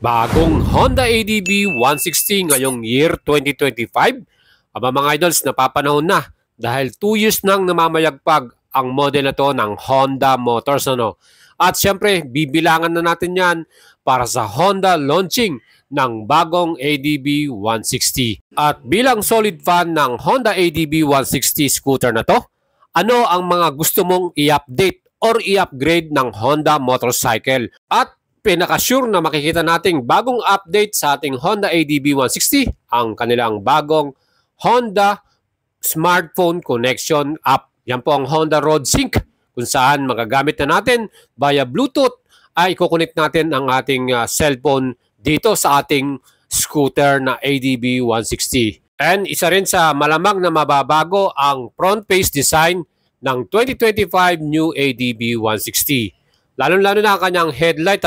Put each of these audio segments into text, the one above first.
Bagong Honda ADB 160 ngayong year 2025. Aba mga idols, napapanahon na dahil 2 years nang namamayagpag ang model na to ng Honda Motors. At syempre, bibilangan na natin yan para sa Honda launching ng bagong ADB 160. At bilang solid fan ng Honda ADB 160 scooter na to, ano ang mga gusto mong i-update or i-upgrade ng Honda motorcycle? At pinaka-sure na makikita nating bagong update sa ating Honda ADB 160 ang kanilang bagong Honda Smartphone Connection app. Yan po ang Honda Road Sync kung saan magagamit na natin via Bluetooth ay i-connect natin ang ating cellphone dito sa ating scooter na ADB 160. And isa rin sa malamang na mababago ang front face design ng 2025 new ADB 160. Lalo-lalo na ang kanyang headlight,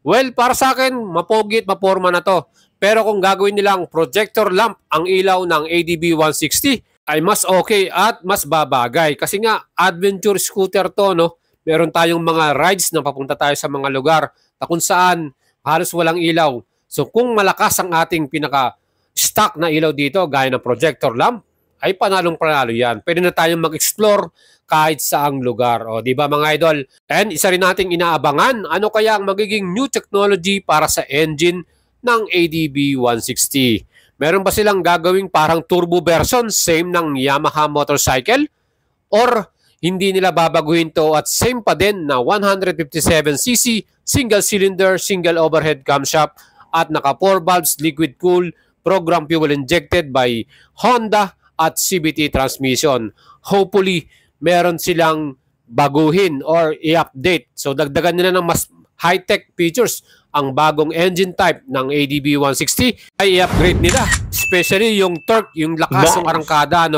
Well, para sa akin, mapogit, maporma na to. Pero kung gagawin nilang projector lamp ang ilaw ng ADB 160, ay mas okay at mas babagay. Kasi nga, adventure scooter to, Meron tayong mga rides na papunta tayo sa mga lugar na kung saan halos walang ilaw. So kung malakas ang ating pinaka-stock na ilaw dito, gaya ng projector lamp, ay panalong-panalo yan. Pwede na tayong mag-explore kahit saang lugar. O, di ba mga idol? And isa rin nating inaabangan, ano kaya ang magiging new technology para sa engine ng ADB 160? Meron ba silang gagawing parang turbo version, same ng Yamaha motorcycle? Or hindi nila babaguhin to at same pa din na 157cc, single cylinder, single overhead camshaft at naka 4 valves liquid cool, program fuel injected by Honda at CVT transmission. Hopefully, meron silang baguhin or i-update. So dagdagan nila ng mas high-tech features ang bagong engine type ng ADB 160 ay i-upgrade nila. Especially yung torque, yung lakas ng arangkada.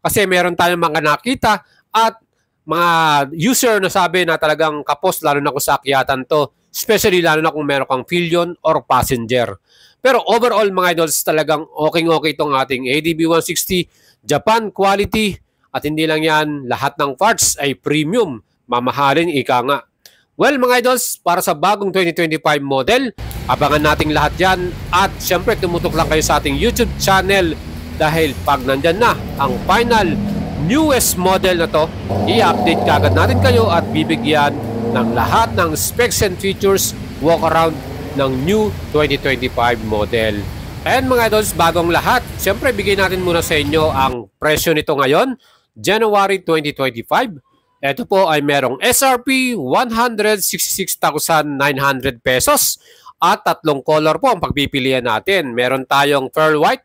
Kasi meron tayong mga nakita at mga user na sabi na talagang kapos lalo na kung sa akyatan to. Especially lalo na kung meron kang pillion or passenger. Pero overall mga idols, talagang okay itong ating ADB 160. Japan quality. At hindi lang yan, lahat ng parts ay premium. Mamahalin, ika nga. Well mga idols, para sa bagong 2025 model, abangan nating lahat yan. At syempre, tumutok lang kayo sa ating YouTube channel dahil pag nandyan na ang final newest model na to, i-update kagad natin kayo at bibigyan ng lahat ng specs and features walk around ng new 2025 model. And mga idols, bagong lahat, syempre bigay natin muna sa inyo ang presyo nito ngayon. January 2025. Ito po ay merong SRP 166,900 pesos at tatlong color po ang pagpipilian natin. Meron tayong pearl white,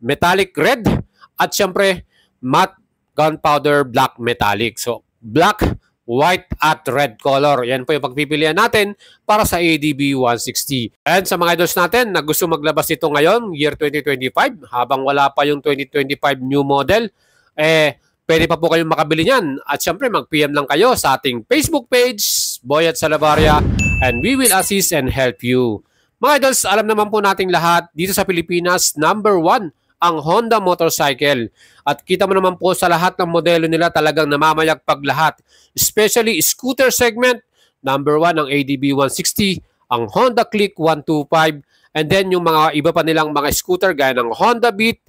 metallic red at syempre matte gunpowder black metallic. So black, white at red color. Yan po yung pagpipilian natin para sa ADB 160. And sa mga idols natin na gusto maglabas ito ngayon, year 2025, habang wala pa yung 2025 new model, pwede pa po kayong makabili niyan. At syempre, mag-PM lang kayo sa ating Facebook page, Boyet Salavarria, and we will assist and help you. Mga idols, alam naman po nating lahat, dito sa Pilipinas, #1 ang Honda motorcycle. At kita mo naman po sa lahat ng modelo nila talagang namamayagpag lahat. Especially scooter segment, #1 ang ADB 160, ang Honda Click 125, and then yung mga iba pa nilang mga scooter gaya ng Honda Beat,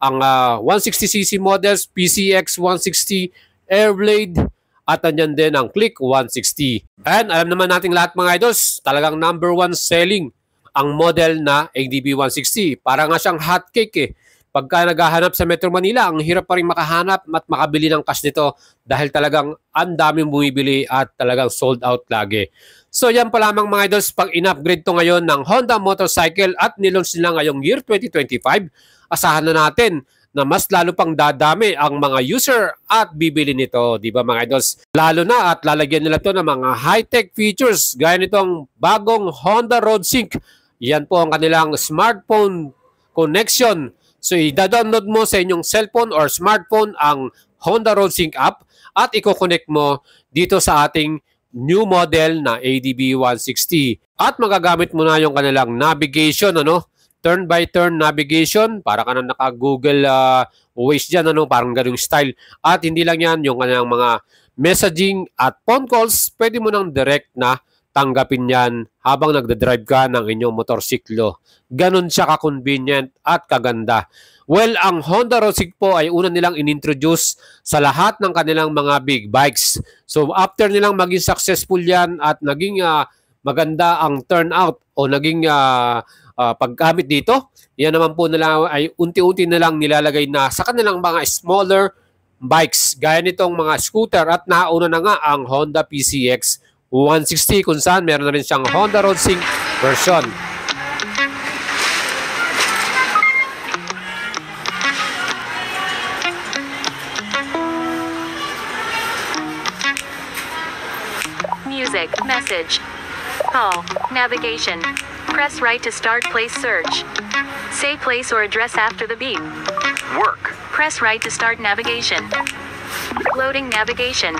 ang 160cc models, PCX 160, Airblade, at andyan din ang Click 160. And alam naman natin lahat mga idols, talagang #1 selling ang model na ADB 160. Para nga siyang hotcake Pagka naghahanap sa Metro Manila, ang hirap pa rin makahanap at makabili ng cash nito dahil talagang ang daming bumibili at talagang sold out lagi. So yan pa lamang mga idols, pag in-upgrade to ngayon ng Honda motorcycle at nilaunch nila ngayong year 2025, asahan na natin na mas lalo pang dadami ang mga user at bibili nito, di ba mga idols? Lalo na at lalagyan nila to ng mga high-tech features gaya nitong bagong Honda Road Sync. Yan po ang kanilang smartphone connection. So i-download mo sa inyong cellphone or smartphone ang Honda Road Sync app at i-connect mo dito sa ating new model na ADB 160. At magagamit mo na yung kanilang navigation, turn by turn navigation, para ka na naka-Google Waze dyan, parang ganung style. At hindi lang yan, yung kanilang mga messaging at phone calls, pwede mo nang direct na tanggapin yan habang nagdadrive ka ng inyong motorsiklo. Ganon siya ka-convenient at kaganda. Well, ang Honda Road-Sig po ay una nilang inintroduce sa lahat ng kanilang mga big bikes. So after nilang maging successful yan at naging maganda ang turnout o naging paggamit dito, yan naman po nila ay unti-unti nilang nilalagay na sa kanilang mga smaller bikes gaya nitong mga scooter at nauna na nga ang Honda PCX 160 kung saan meron na rin siyang Honda Road-Sig version. Music, message, call, navigation. Press right to start place search. Say place or address after the beep. Work. Press right to start navigation. Loading navigation.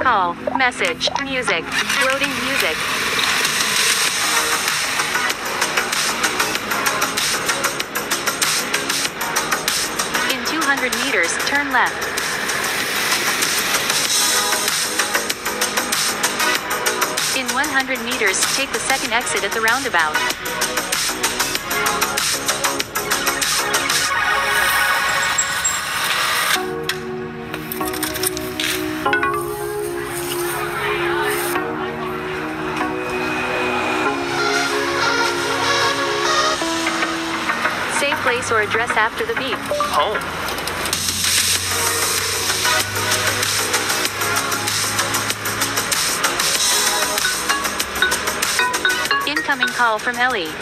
Call, message, music, loading music. In 200 meters, turn left. In 100 meters, take the second exit at the roundabout. Say place or address after the beep. Home. Incoming call from Ellie.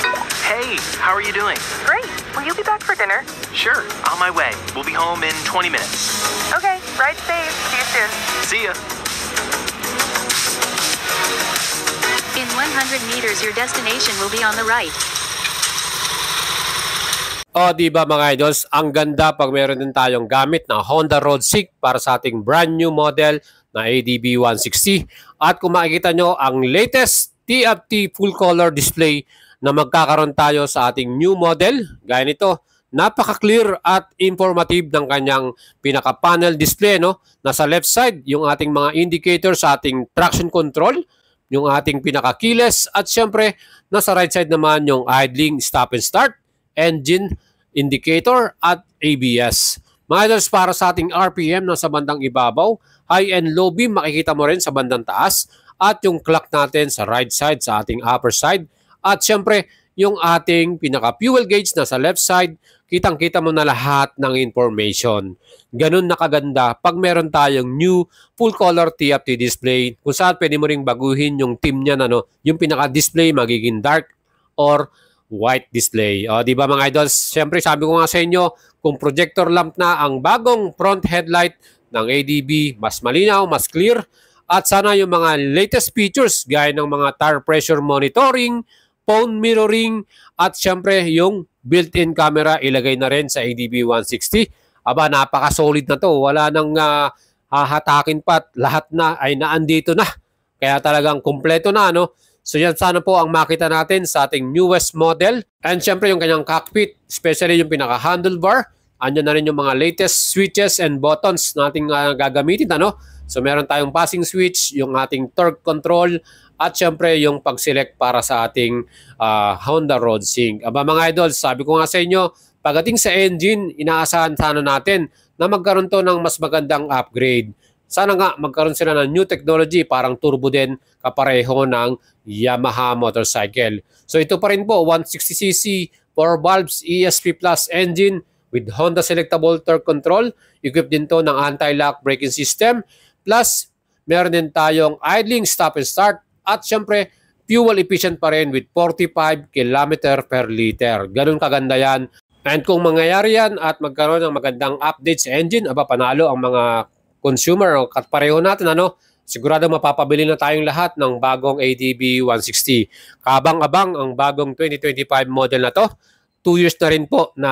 Hey, how are you doing? Great. Will you be back for dinner? Sure, on my way. We'll be home in 20 minutes. Okay, ride safe. See you soon. See ya. In 100 meters, your destination will be on the right. O, di ba mga idols, ang ganda pag meron din tayong gamit na Honda Road-Sig para sa ating brand new model na ADB 160. At kung makikita nyo, ang latest TFT full color display na magkakaroon tayo sa ating new model. Gaya nito, napaka-clear at informative ng kanyang pinaka-panel display. No? Nasa left side, yung ating mga indicator sa ating traction control, yung ating pinaka-keyless, at syempre, nasa right side naman yung idling, stop and start, engine indicator at ABS. Mga idols, para sa ating RPM nasa bandang ibabaw, high and low beam makikita mo rin sa bandang taas, at yung clock natin sa right side sa ating upper side, at syempre yung ating pinaka fuel gauge nasa left side, kitang-kita mo na lahat ng information. Ganun na kaganda pag meron tayong new full color TFT display kung saan pwede mo ring baguhin yung theme niya, yung pinaka display magiging dark or white display. O, di ba mga idols? Siyempre, sabi ko nga sa inyo, kung projector lamp na ang bagong front headlight ng ADB, mas malinaw, mas clear, at sana yung mga latest features gaya ng mga tire pressure monitoring, phone mirroring, at siyempre yung built-in camera ilagay na rin sa ADB 160. Aba, napaka-solid na to. Wala nang hahatakin pa, lahat na ay naandito na. Kaya talagang kumpleto na, no? So yan sana po ang makita natin sa ating newest model. And syempre yung kanyang cockpit, especially yung pinaka-handlebar. Andyan na rin yung mga latest switches and buttons na ating gagamitin. So meron tayong passing switch, yung ating torque control, at syempre yung pag-select para sa ating Honda Road-Sig. Aba mga idols, sabi ko nga sa inyo, pagdating sa engine, inaasahan sana natin na magkaroon to ng mas magandang upgrade. Sana nga magkaroon sila ng new technology, parang turbo din kapareho ng Yamaha motorcycle. So ito pa rin po, 160cc, 4 valves, ESP Plus engine with Honda selectable torque control. Equipped din to ng anti-lock braking system. Plus, meron din tayong idling, stop and start. At syempre, fuel efficient pa rin with 45 km per liter. Ganun kaganda yan. And kung mangyayari yan at magkaroon ng magandang update sa engine, aba panalo ang mga consumer o pareho natin, sigurado mapapabili na tayong lahat ng bagong ADB 160. Kabang-abang ang bagong 2025 model na to. 2 years na rin po na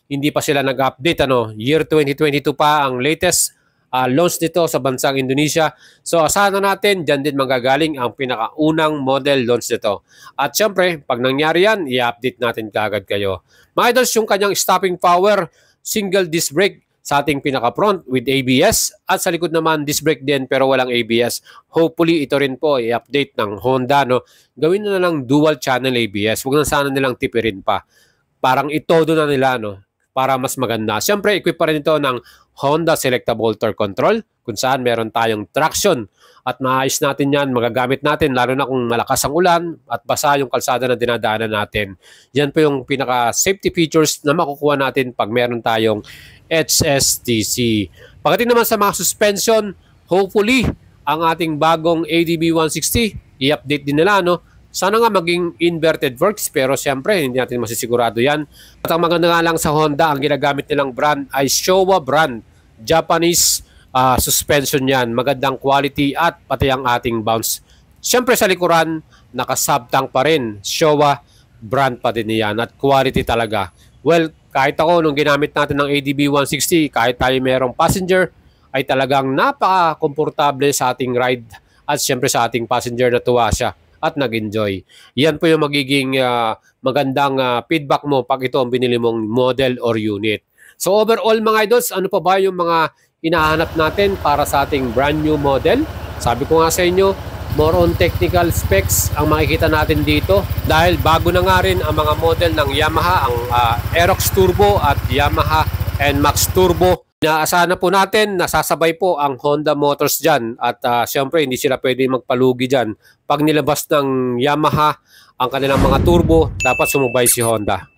hindi pa sila nag-update. Year 2022 pa ang latest launch nito sa bansang Indonesia. So asahan na natin, dyan din magagaling ang pinakaunang model launch nito. At syempre, pag nangyari yan, i-update natin kagad kayo. Mga idols, yung kanyang stopping power, single disc brake, sa ating pinaka-front with ABS at sa likod naman disc brake din pero walang ABS. Hopefully ito rin po i-update ng Honda, no. Gawin na lang dual channel ABS. Huwag na sana nilang tipirin pa. Parang itodo na nila, no, para mas maganda. Siyempre, equip pa rin ito ng Honda Selectable Torque Control kung saan meron tayong traction at maayos natin yan, magagamit natin lalo na kung malakas ang ulan at basa yung kalsada na dinadaanan natin. Yan po yung pinaka safety features na makukuha natin pag meron tayong HSTC. Pagdating naman sa mga suspension, hopefully ang ating bagong ADB 160 i-update din nila, no. Sana nga maging inverted forks pero siyempre hindi natin masisigurado yan. At ang maganda nga lang sa Honda, ang ginagamit nilang brand ay Showa brand. Japanese suspension yan. Magandang quality at pati ang ating bounce. Siyempre sa likuran, nakasubtank pa rin. Showa brand pa din yan at quality talaga. Well, kahit ako nung ginamit natin ng ADB 160, kahit tayo merong passenger, ay talagang napaka-komportable sa ating ride at siyempre sa ating passenger na tuwa siya at nag-enjoy. Yan po yung magiging magandang feedback mo pag ito ang binili mong model or unit. So overall mga idols, ano pa ba yung mga hinahanap natin para sa ating brand new model? Sabi ko nga sa inyo, more on technical specs ang makikita natin dito dahil bago na nga rin ang mga model ng Yamaha, ang Aerox Turbo at Yamaha NMAX Turbo. Inaasahan na po natin, nasasabay po ang Honda Motors dyan at siyempre hindi sila pwede magpalugi dyan. Pag nilabas ng Yamaha ang kanilang mga turbo, dapat sumubay si Honda.